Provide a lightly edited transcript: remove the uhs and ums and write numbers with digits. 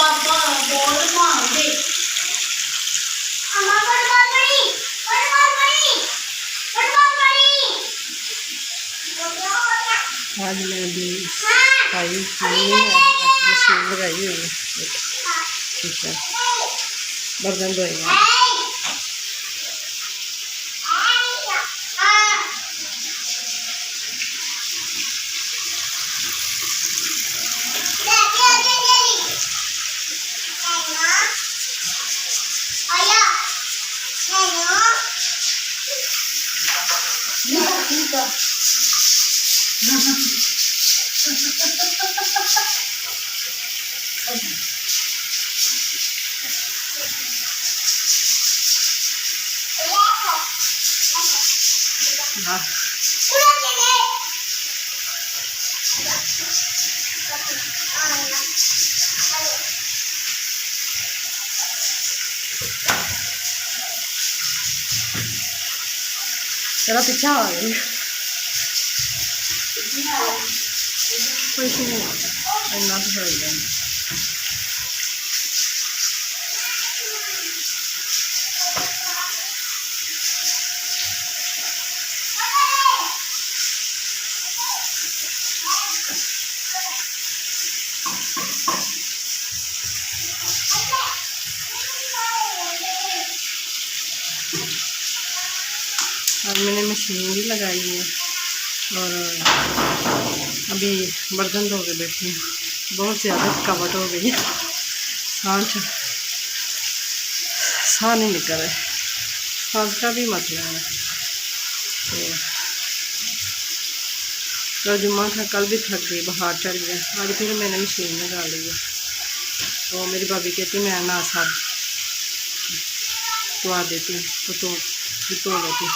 बाबा ball मार दे अम्मा football बड़ी आज मैं भी सफाई की है, मशीन लगाई हुई है। ठीक है, बर्तन धोए हैं। चलो पीछे आ गई कुछ नहीं इन्ना तो हो गया। अब मैंने मशीन भी लगाई है और अभी बर्तन धो के बैठी हूँ। बहुत ज़्यादा थकावट हो गई है, साह नहीं निकल रहा है, सांस का भी मसला है। तो जुम्मा था, कल भी थक गई, बुखार चढ़ गया। आज फिर मैंने मशीन लगा ली है। तो मेरी भाभी कहती मैं ना साथ तो आ देती हूँ तो लेती हूँ।